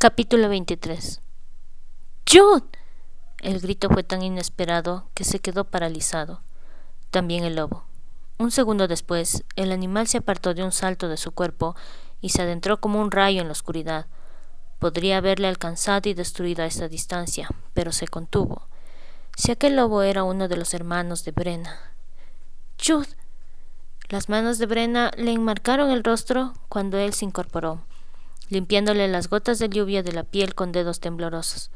Capítulo 23. ¡Jude! El grito fue tan inesperado que se quedó paralizado. También el lobo. Un segundo después, el animal se apartó de un salto de su cuerpo y se adentró como un rayo en la oscuridad. Podría haberle alcanzado y destruido a esta distancia, pero se contuvo. Si aquel lobo era uno de los hermanos de Brenna. ¡Jude! Las manos de Brenna le enmarcaron el rostro cuando él se incorporó, limpiándole las gotas de lluvia de la piel con dedos temblorosos.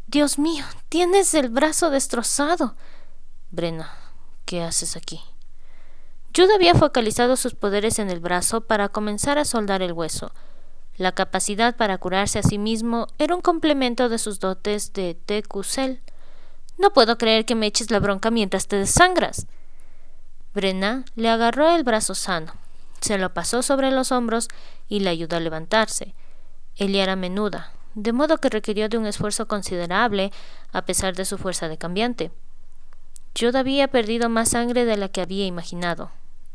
«Dios mío, tienes el brazo destrozado». «Brenna, ¿qué haces aquí?» Jude había focalizado sus poderes en el brazo para comenzar a soldar el hueso. La capacidad para curarse a sí mismo era un complemento de sus dotes de TQCell. «No puedo creer que me eches la bronca mientras te desangras». Brenna le agarró el brazo sano, se lo pasó sobre los hombros y le ayudó a levantarse. Ella era menuda, de modo que requirió de un esfuerzo considerable a pesar de su fuerza de cambiante. Jude había perdido más sangre de la que había imaginado,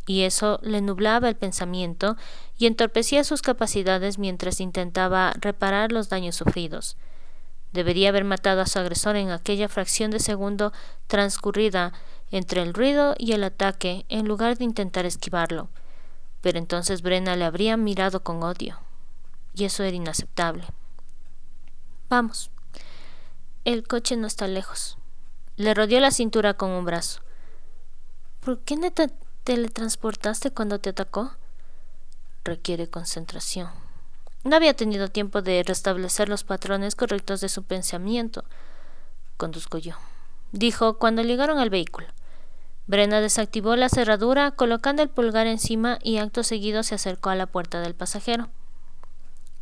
y eso le nublaba el pensamiento y entorpecía sus capacidades mientras intentaba reparar los daños sufridos. Debería haber matado a su agresor en aquella fracción de segundo transcurrida entre el ruido y el ataque en lugar de intentar esquivarlo. Pero entonces Brenna le habría mirado con odio, y eso era inaceptable. «Vamos. El coche no está lejos». Le rodeó la cintura con un brazo. «¿Por qué no te teletransportaste cuando te atacó?» «Requiere concentración». No había tenido tiempo de restablecer los patrones correctos de su pensamiento. «Conduzco yo», dijo cuando llegaron al vehículo. Brenna desactivó la cerradura colocando el pulgar encima y acto seguido se acercó a la puerta del pasajero.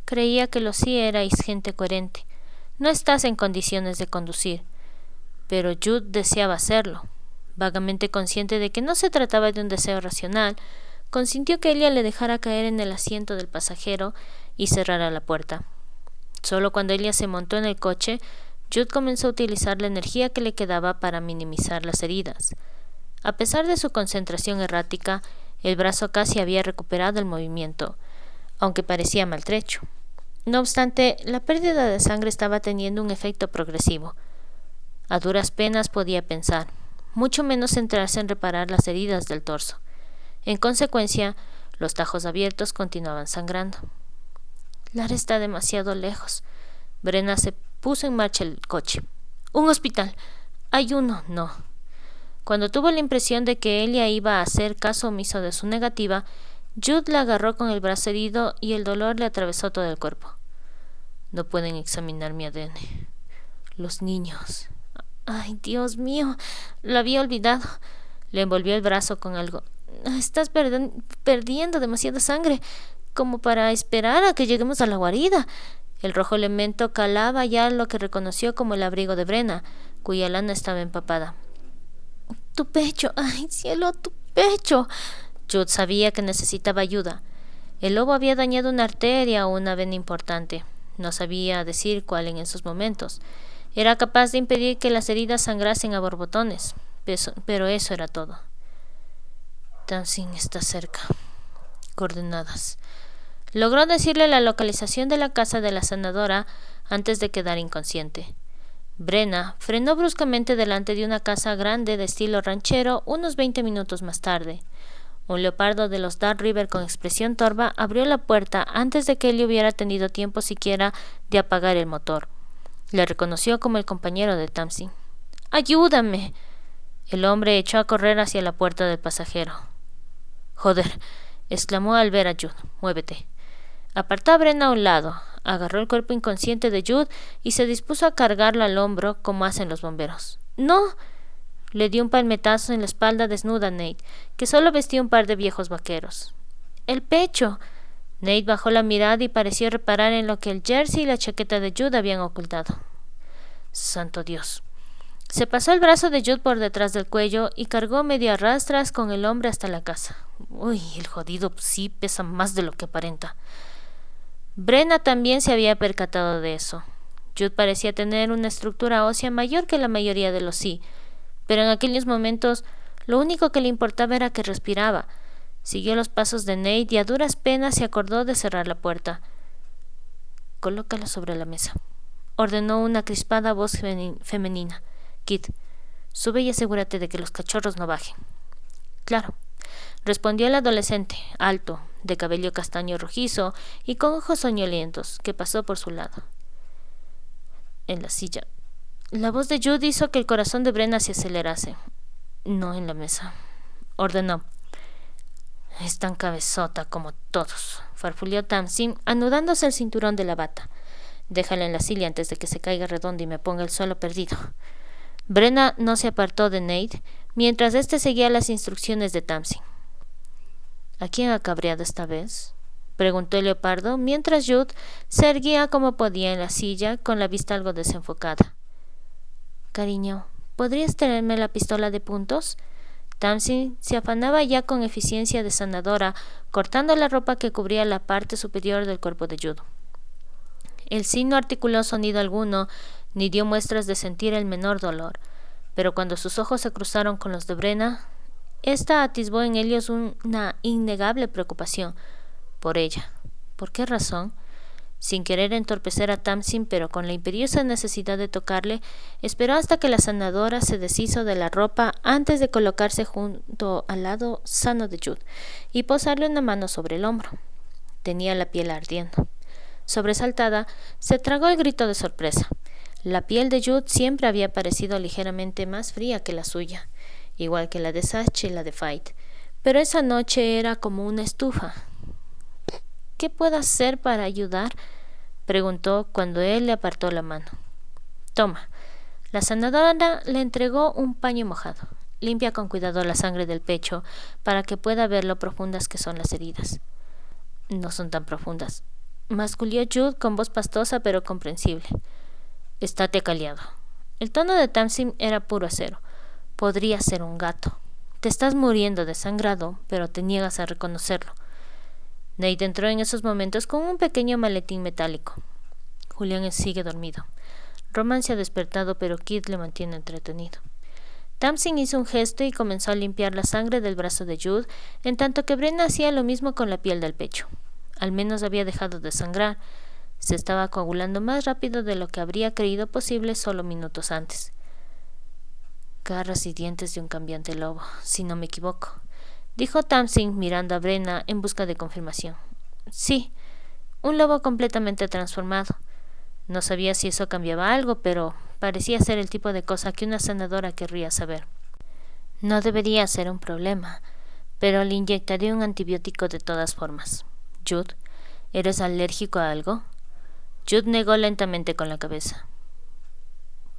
Creía que lo sí erais gente coherente. No estás en condiciones de conducir. Pero Jude deseaba hacerlo. Vagamente consciente de que no se trataba de un deseo racional, consintió que ella le dejara caer en el asiento del pasajero y cerrara la puerta. Solo cuando ella se montó en el coche, Jude comenzó a utilizar la energía que le quedaba para minimizar las heridas. A pesar de su concentración errática, el brazo casi había recuperado el movimiento, aunque parecía maltrecho. No obstante, la pérdida de sangre estaba teniendo un efecto progresivo. A duras penas podía pensar, mucho menos centrarse en reparar las heridas del torso. En consecuencia, los tajos abiertos continuaban sangrando. «Lara está demasiado lejos». Brenna se puso en marcha el coche. «Un hospital. Hay uno». «No». Cuando tuvo la impresión de que ella iba a hacer caso omiso de su negativa, Jude la agarró con el brazo herido y el dolor le atravesó todo el cuerpo. «No pueden examinar mi ADN». «Los niños». «Ay, Dios mío, lo había olvidado». Le envolvió el brazo con algo. «Estás perdiendo demasiada sangre como para esperar a que lleguemos a la guarida». El rojo elemento calaba ya lo que reconoció como el abrigo de Brenna, cuya lana estaba empapada. «Tu pecho, ay cielo, tu pecho». Jude sabía que necesitaba ayuda. El lobo había dañado una arteria o una vena importante. No sabía decir cuál en esos momentos. Era capaz de impedir que las heridas sangrasen a borbotones, pero eso era todo. «Tamsin está cerca». «Coordenadas». Logró decirle la localización de la casa de la sanadora antes de quedar inconsciente. Brenna frenó bruscamente delante de una casa grande de estilo ranchero unos 20 minutos más tarde. Un leopardo de los Dark River con expresión torva abrió la puerta antes de que él hubiera tenido tiempo siquiera de apagar el motor. Le reconoció como el compañero de Tamsin. «¡Ayúdame!». El hombre echó a correr hacia la puerta del pasajero. «Joder», exclamó al ver a Jude. «Muévete». Apartó a Brenna a un lado, agarró el cuerpo inconsciente de Jude y se dispuso a cargarlo al hombro como hacen los bomberos. «¡No!». Le dio un palmetazo en la espalda desnuda a Nate, que solo vestía un par de viejos vaqueros. «¡El pecho!». Nate bajó la mirada y pareció reparar en lo que el jersey y la chaqueta de Jude habían ocultado. «¡Santo Dios!». Se pasó el brazo de Jude por detrás del cuello y cargó medio a rastras con el hombre hasta la casa. «Uy, el jodido sí pesa más de lo que aparenta». Brenna también se había percatado de eso. Jude parecía tener una estructura ósea mayor que la mayoría de los sí, pero en aquellos momentos lo único que le importaba era que respiraba. Siguió los pasos de Nate y a duras penas se acordó de cerrar la puerta. colócalo sobre la mesa. Ordenó una crispada voz femenina. Kid, sube y asegúrate de que los cachorros no bajen. Claro, respondió el adolescente, alto, de cabello castaño rojizo y con ojos soñolientos, que pasó por su lado. En la silla. La voz de Jude hizo que el corazón de Brenna se acelerase. No en la mesa. Ordenó. Es tan cabezota como todos, farfulló Tamsin, anudándose el cinturón de la bata. Déjala en la silla antes de que se caiga redonda y me ponga el suelo perdido. Brenna no se apartó de Nate mientras éste seguía las instrucciones de Tamsin. ¿A quién ha cabreado esta vez?, preguntó el leopardo, mientras Jude se erguía como podía en la silla, con la vista algo desenfocada. Cariño, ¿podrías traerme la pistola de puntos? Tamsin se afanaba ya con eficiencia de sanadora, cortando la ropa que cubría la parte superior del cuerpo de Jude. El sí no articuló sonido alguno, ni dio muestras de sentir el menor dolor, pero cuando sus ojos se cruzaron con los de Brenna, ésta atisbó en ellos una innegable preocupación por ella. ¿Por qué razón? Sin querer entorpecer a Tamsin, pero con la imperiosa necesidad de tocarle, esperó hasta que la sanadora se deshizo de la ropa antes de colocarse junto al lado sano de Jude y posarle una mano sobre el hombro. Tenía la piel ardiendo. Sobresaltada, se tragó el grito de sorpresa. La piel de Jude siempre había parecido ligeramente más fría que la suya, igual que la de Satch y la de Fight, pero esa noche era como una estufa. ¿Qué puedo hacer para ayudar?, preguntó cuando él le apartó la mano. Toma. La sanadora le entregó un paño mojado. Limpia con cuidado la sangre del pecho para que pueda ver lo profundas que son las heridas. No son tan profundas, masculló Jude con voz pastosa pero comprensible. Estate callado. El tono de Tamsin era puro acero. Podría ser un gato. Te estás muriendo desangrado, pero te niegas a reconocerlo. Nate entró en esos momentos con un pequeño maletín metálico. Julián sigue dormido. Roman se ha despertado, pero Kid le mantiene entretenido. Tamsin hizo un gesto y comenzó a limpiar la sangre del brazo de Jude, en tanto que Brenna hacía lo mismo con la piel del pecho. Al menos había dejado de sangrar. Se estaba coagulando más rápido de lo que habría creído posible solo minutos antes. Garras y dientes de un cambiante lobo, si no me equivoco, dijo Tamsin mirando a Brenna en busca de confirmación. Sí, un lobo completamente transformado. No sabía si eso cambiaba algo, pero parecía ser el tipo de cosa que una sanadora querría saber. No debería ser un problema, pero le inyectaré un antibiótico de todas formas. Jude, ¿eres alérgico a algo? Jude negó lentamente con la cabeza.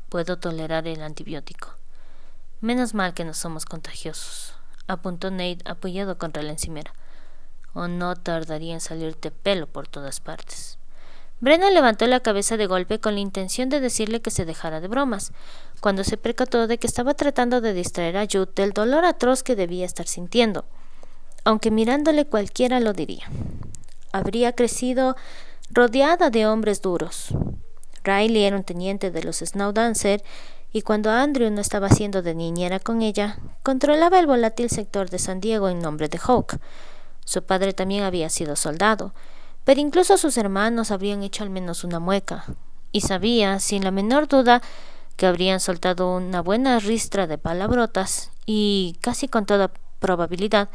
Puedo tolerar el antibiótico. Menos mal que no somos contagiosos, apuntó Nate apoyado contra la encimera. O no tardaría en salirte pelo por todas partes. Brenna levantó la cabeza de golpe con la intención de decirle que se dejara de bromas, cuando se percató de que estaba tratando de distraer a Jude del dolor atroz que debía estar sintiendo, aunque mirándole cualquiera lo diría. Habría crecido rodeada de hombres duros. Riley era un teniente de los Snowdancer y cuando Andrew no estaba haciendo de niñera con ella, controlaba el volátil sector de San Diego en nombre de Hawk. Su padre también había sido soldado, pero incluso sus hermanos habrían hecho al menos una mueca, y sabía, sin la menor duda, que habrían soltado una buena ristra de palabrotas y, casi con toda probabilidad,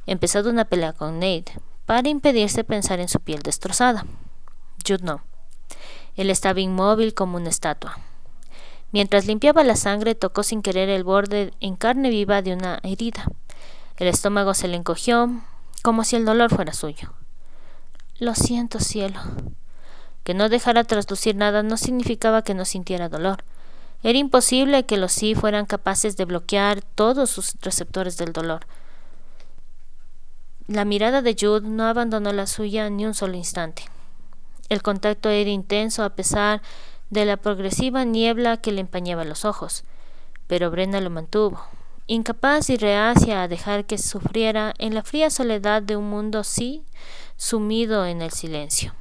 empezado una pelea con Nate para impedirse pensar en su piel destrozada. Jude no. Él estaba inmóvil como una estatua. Mientras limpiaba la sangre, tocó sin querer el borde en carne viva de una herida. El estómago se le encogió, como si el dolor fuera suyo. Lo siento, cielo. Que no dejara traslucir nada no significaba que no sintiera dolor. Era imposible que los sí fueran capaces de bloquear todos sus receptores del dolor. La mirada de Jude no abandonó la suya ni un solo instante. El contacto era intenso a pesar de la progresiva niebla que le empañaba los ojos, pero Brenna lo mantuvo, incapaz y reacia a dejar que sufriera en la fría soledad de un mundo sí sumido en el silencio.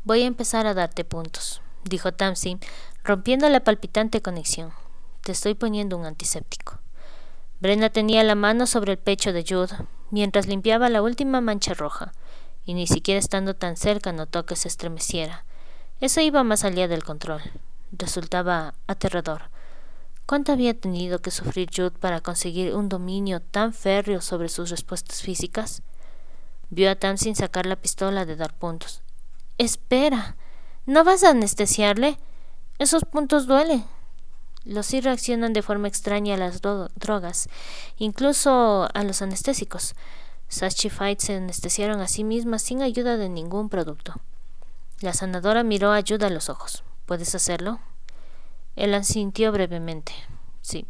Voy a empezar a darte puntos, dijo Tamsin, rompiendo la palpitante conexión. Te estoy poniendo un antiséptico. Brenna tenía la mano sobre el pecho de Jude, mientras limpiaba la última mancha roja, y ni siquiera estando tan cerca notó que se estremeciera. Eso iba más allá del control. Resultaba aterrador. ¿Cuánto había tenido que sufrir Jude para conseguir un dominio tan férreo sobre sus respuestas físicas? Vio a Tamsin sacar la pistola de dar puntos. «¡Espera! ¿No vas a anestesiarle? Esos puntos duelen». Los sí reaccionan de forma extraña a las drogas, incluso a los anestésicos. Sash y Fight se anestesiaron a sí mismas sin ayuda de ningún producto. La sanadora miró a Jude a los ojos. «¿Puedes hacerlo?» Él asintió brevemente. «Sí».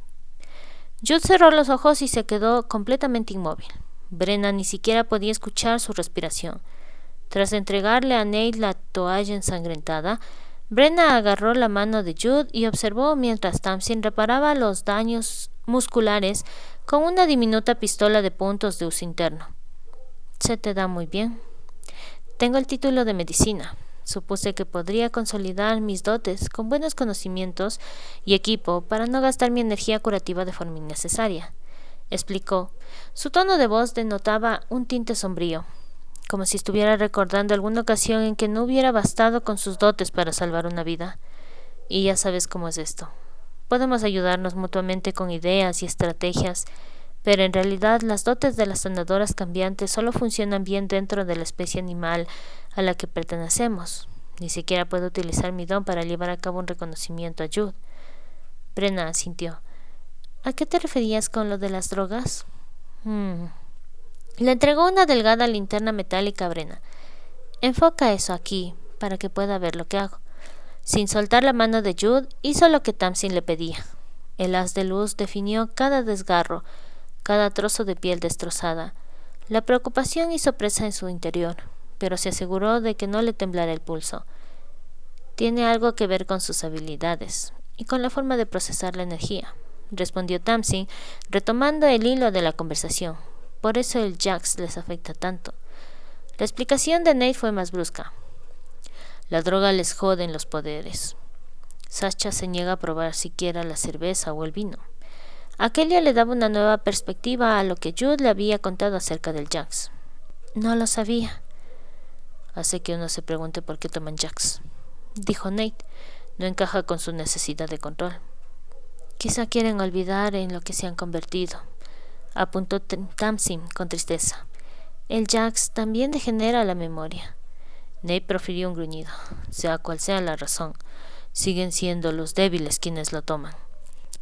Jude cerró los ojos y se quedó completamente inmóvil. Brenna ni siquiera podía escuchar su respiración. Tras entregarle a Nate la toalla ensangrentada, Brenna agarró la mano de Jude y observó mientras Tamsin reparaba los daños musculares con una diminuta pistola de puntos de uso interno. «Se te da muy bien». «Tengo el título de medicina. Supuse que podría consolidar mis dotes con buenos conocimientos y equipo para no gastar mi energía curativa de forma innecesaria», explicó. Su tono de voz denotaba un tinte sombrío, como si estuviera recordando alguna ocasión en que no hubiera bastado con sus dotes para salvar una vida. «Y ya sabes cómo es esto. Podemos ayudarnos mutuamente con ideas y estrategias, pero en realidad las dotes de las sanadoras cambiantes solo funcionan bien dentro de la especie animal a la que pertenecemos. Ni siquiera puedo utilizar mi don para llevar a cabo un reconocimiento a Jude». Brenna asintió. «¿A qué te referías con lo de las drogas?» Le entregó una delgada linterna metálica a Brenna. «Enfoca eso aquí, para que pueda ver lo que hago». Sin soltar la mano de Jude, hizo lo que Tamsin le pedía. El haz de luz definió cada desgarro, cada trozo de piel destrozada. La preocupación hizo presa en su interior, pero se aseguró de que no le temblara el pulso. «Tiene algo que ver con sus habilidades y con la forma de procesar la energía», respondió Tamsin, retomando el hilo de la conversación. «Por eso el Jax les afecta tanto». La explicación de Nate fue más brusca. «La droga les jode en los poderes. Sasha se niega a probar siquiera la cerveza o el vino». Aquella le daba una nueva perspectiva a lo que Jude le había contado acerca del Jax. «No lo sabía». «Hace que uno se pregunte por qué toman Jax», dijo Nate. «No encaja con su necesidad de control». «Quizá quieren olvidar en lo que se han convertido», apuntó Tamsin con tristeza. «El Jax también degenera la memoria». Nate profirió un gruñido. «Sea cual sea la razón, siguen siendo los débiles quienes lo toman».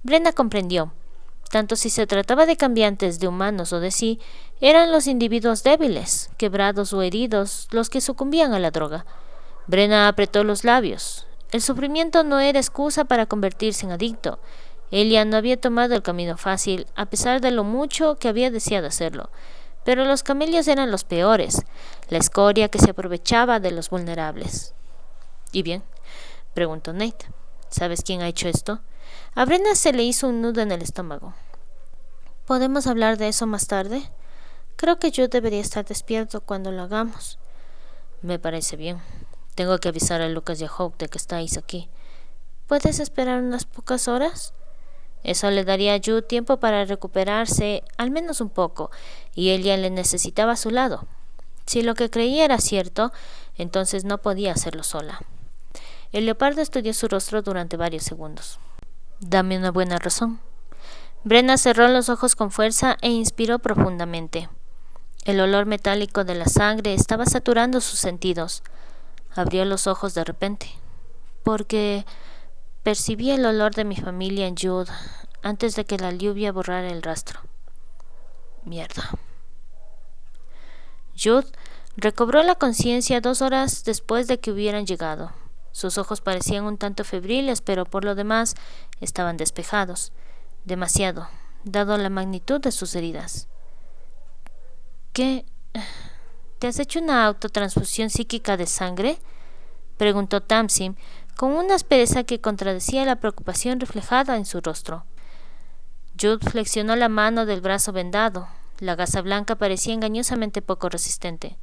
Brenna comprendió. Tanto si se trataba de cambiantes de humanos o de sí, eran los individuos débiles, quebrados o heridos, los que sucumbían a la droga. Brenna apretó los labios. El sufrimiento no era excusa para convertirse en adicto. Ella no había tomado el camino fácil, a pesar de lo mucho que había deseado hacerlo. Pero los camellos eran los peores, la escoria que se aprovechaba de los vulnerables. «¿Y bien?», preguntó Nate. «¿Sabes quién ha hecho esto?» A Brenna se le hizo un nudo en el estómago. «¿Podemos hablar de eso más tarde? Creo que yo debería estar despierto cuando lo hagamos». «Me parece bien. Tengo que avisar a Lucas y a Hawk de que estáis aquí». «¿Puedes esperar unas pocas horas?» Eso le daría a Jude tiempo para recuperarse, al menos un poco, y ella le necesitaba a su lado. Si lo que creía era cierto, entonces no podía hacerlo sola. El leopardo estudió su rostro durante varios segundos. «Dame una buena razón». Brenna cerró los ojos con fuerza e inspiró profundamente. El olor metálico de la sangre estaba saturando sus sentidos. Abrió los ojos de repente. «Porque percibí el olor de mi familia en Jude antes de que la lluvia borrara el rastro». «Mierda». Jude recobró la conciencia 2 horas después de que hubieran llegado. Sus ojos parecían un tanto febriles, pero por lo demás estaban despejados. Demasiado, dado la magnitud de sus heridas. «¿Qué? ¿Te has hecho una autotransfusión psíquica de sangre?», preguntó Tamsin, con una aspereza que contradecía la preocupación reflejada en su rostro. Jude flexionó la mano del brazo vendado. La gasa blanca parecía engañosamente poco resistente.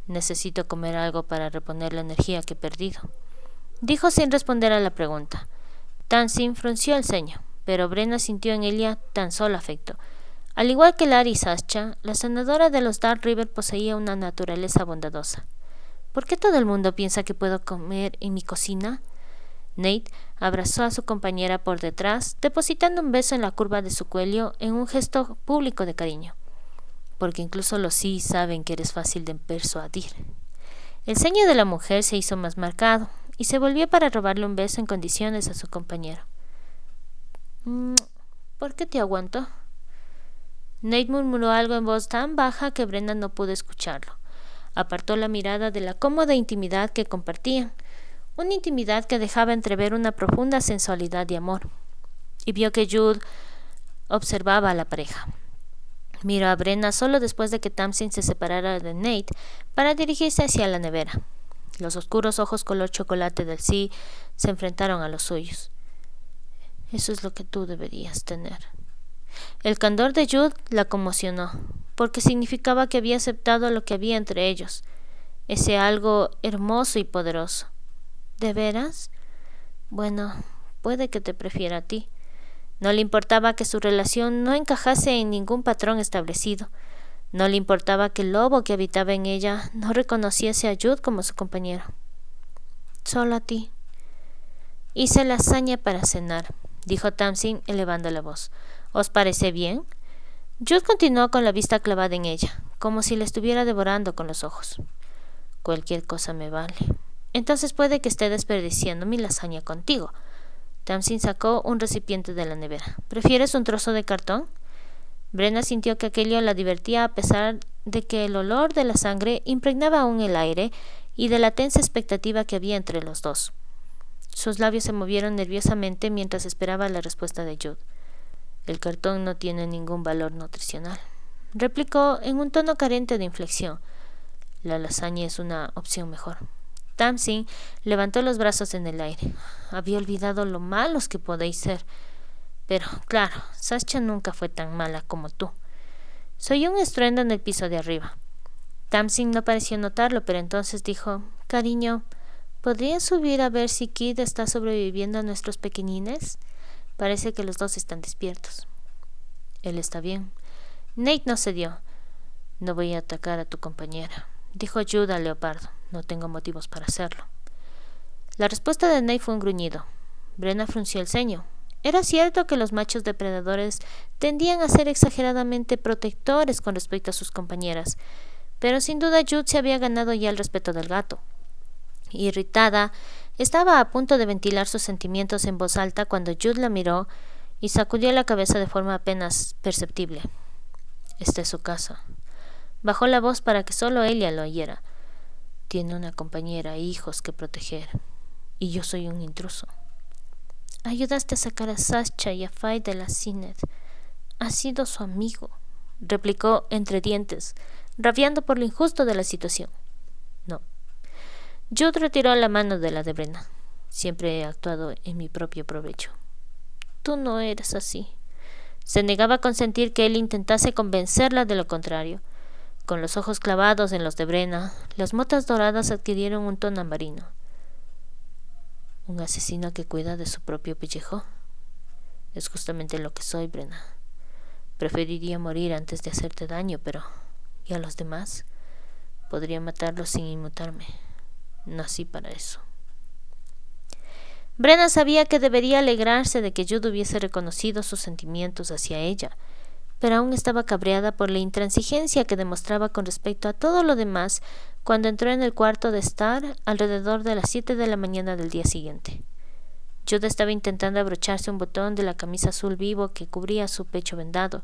«Necesito comer algo para reponer la energía que he perdido», dijo sin responder a la pregunta. Tamsin frunció el ceño, pero Brenna sintió en ella tan solo afecto. Al igual que Larry y Sascha, la senadora de los Dark River poseía una naturaleza bondadosa. ¿Por qué todo el mundo piensa que puedo comer en mi cocina? Nate abrazó a su compañera por detrás, depositando un beso en la curva de su cuello en un gesto público de cariño. Porque incluso los sí saben que eres fácil de persuadir. El ceño de la mujer se hizo más marcado y se volvió para robarle un beso en condiciones a su compañero. ¿Por qué te aguanto? Nate murmuró algo en voz tan baja que Brenda no pudo escucharlo. Apartó la mirada de la cómoda intimidad que compartían, una intimidad que dejaba entrever una profunda sensualidad y amor, y vio que Jude observaba a la pareja. Miró a Brenna solo después de que Tamsin se separara de Nate para dirigirse hacia la nevera. Los oscuros ojos color chocolate del sí se enfrentaron a los suyos. Eso es lo que tú deberías tener. El candor de Jude la conmocionó, porque significaba que había aceptado lo que había entre ellos, ese algo hermoso y poderoso. ¿De veras? Bueno, puede que te prefiera a ti. No le importaba que su relación no encajase en ningún patrón establecido. No le importaba que el lobo que habitaba en ella no reconociese a Jude como su compañero. Solo a ti. Hice lasaña para cenar, dijo Tamsin elevando la voz. ¿Os parece bien? Jude continuó con la vista clavada en ella, como si la estuviera devorando con los ojos. Cualquier cosa me vale. Entonces puede que esté desperdiciando mi lasaña contigo. Tamsin sacó un recipiente de la nevera. ¿Prefieres un trozo de cartón? Brenna sintió que aquello la divertía a pesar de que el olor de la sangre impregnaba aún el aire y de la tensa expectativa que había entre los dos. Sus labios se movieron nerviosamente mientras esperaba la respuesta de Jude. El cartón no tiene ningún valor nutricional, replicó en un tono carente de inflexión. La lasaña es una opción mejor. Tamsin levantó los brazos en el aire. Había olvidado lo malos que podéis ser. Pero, claro, Sascha nunca fue tan mala como tú. Soy un estruendo en el piso de arriba. Tamsin no pareció notarlo, pero entonces dijo, cariño, ¿podrías subir a ver si Kid está sobreviviendo a nuestros pequeñines? Parece que los dos están despiertos. Él está bien. Nate no cedió. No voy a atacar a tu compañera, dijo Jude al leopardo. No tengo motivos para hacerlo. La respuesta de Nate fue un gruñido. Brenna frunció el ceño. Era cierto que los machos depredadores tendían a ser exageradamente protectores con respecto a sus compañeras, pero sin duda Jude se había ganado ya el respeto del gato. Irritada, estaba a punto de ventilar sus sentimientos en voz alta cuando Jude la miró y sacudió la cabeza de forma apenas perceptible. Esta es su casa. Bajó la voz para que solo ella lo oyera. Tiene una compañera e hijos que proteger, y yo soy un intruso. Ayudaste a sacar a Sascha y a Fay de la Cinet. Has sido su amigo, replicó entre dientes, rabiando por lo injusto de la situación. No. Jude retiró la mano de la de Brenna. Siempre he actuado en mi propio provecho. Tú no eres así. Se negaba a consentir que él intentase convencerla de lo contrario. Con los ojos clavados en los de Brenna, las motas doradas adquirieron un tono marino. ¿Un asesino que cuida de su propio pellejo? Es justamente lo que soy, Brenna. Preferiría morir antes de hacerte daño, pero ¿y a los demás? Podría matarlos sin inmutarme. Nací para eso. Brenna sabía que debería alegrarse de que Jude hubiese reconocido sus sentimientos hacia ella, pero aún estaba cabreada por la intransigencia que demostraba con respecto a todo lo demás cuando entró en el cuarto de estar alrededor de las 7 de la mañana del día siguiente. Jude estaba intentando abrocharse un botón de la camisa azul vivo que cubría su pecho vendado.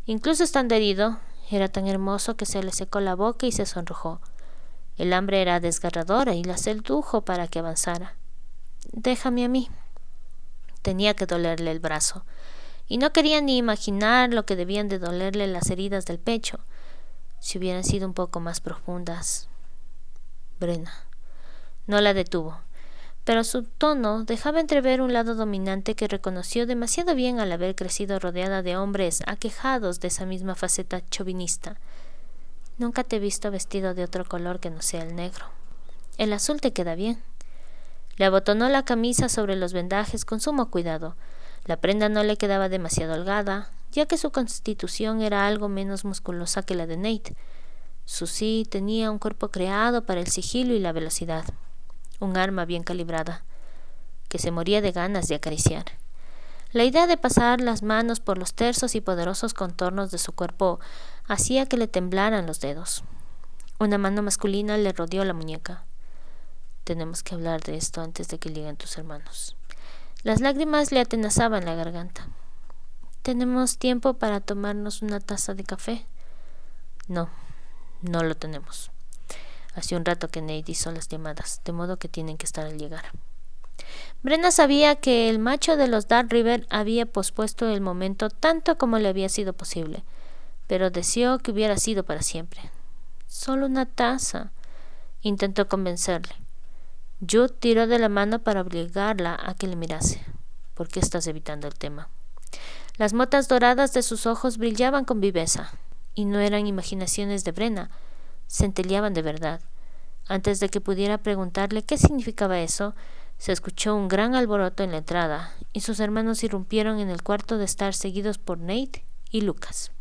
Incluso estando herido, era tan hermoso que se le secó la boca y se sonrojó. El hambre era desgarradora y la sedujo para que avanzara. Déjame a mí. Tenía que dolerle el brazo, y no quería ni imaginar lo que debían de dolerle las heridas del pecho, si hubieran sido un poco más profundas. Brenna. No la detuvo, pero su tono dejaba entrever un lado dominante que reconoció demasiado bien al haber crecido rodeada de hombres aquejados de esa misma faceta chauvinista. Nunca te he visto vestido de otro color que no sea el negro. El azul te queda bien. Le abotonó la camisa sobre los vendajes con sumo cuidado. La prenda no le quedaba demasiado holgada, ya que su constitución era algo menos musculosa que la de Nate. Susie tenía un cuerpo creado para el sigilo y la velocidad, un arma bien calibrada, que se moría de ganas de acariciar. La idea de pasar las manos por los tersos y poderosos contornos de su cuerpo hacía que le temblaran los dedos. Una mano masculina le rodeó la muñeca. Tenemos que hablar de esto antes de que lleguen tus hermanos. Las lágrimas le atenazaban la garganta. ¿Tenemos tiempo para tomarnos una taza de café? No, no lo tenemos. Hace un rato que Nate hizo las llamadas, de modo que tienen que estar al llegar. Brenna sabía que el macho de los Dark River había pospuesto el momento tanto como le había sido posible, pero deseó que hubiera sido para siempre. Solo una taza, intentó convencerle. Jude tiró de la mano para obligarla a que le mirase. ¿Por qué estás evitando el tema? Las motas doradas de sus ojos brillaban con viveza, y no eran imaginaciones de Brenna, centelleaban de verdad. Antes de que pudiera preguntarle qué significaba eso, se escuchó un gran alboroto en la entrada, y sus hermanos irrumpieron en el cuarto de estar seguidos por Nate y Lucas.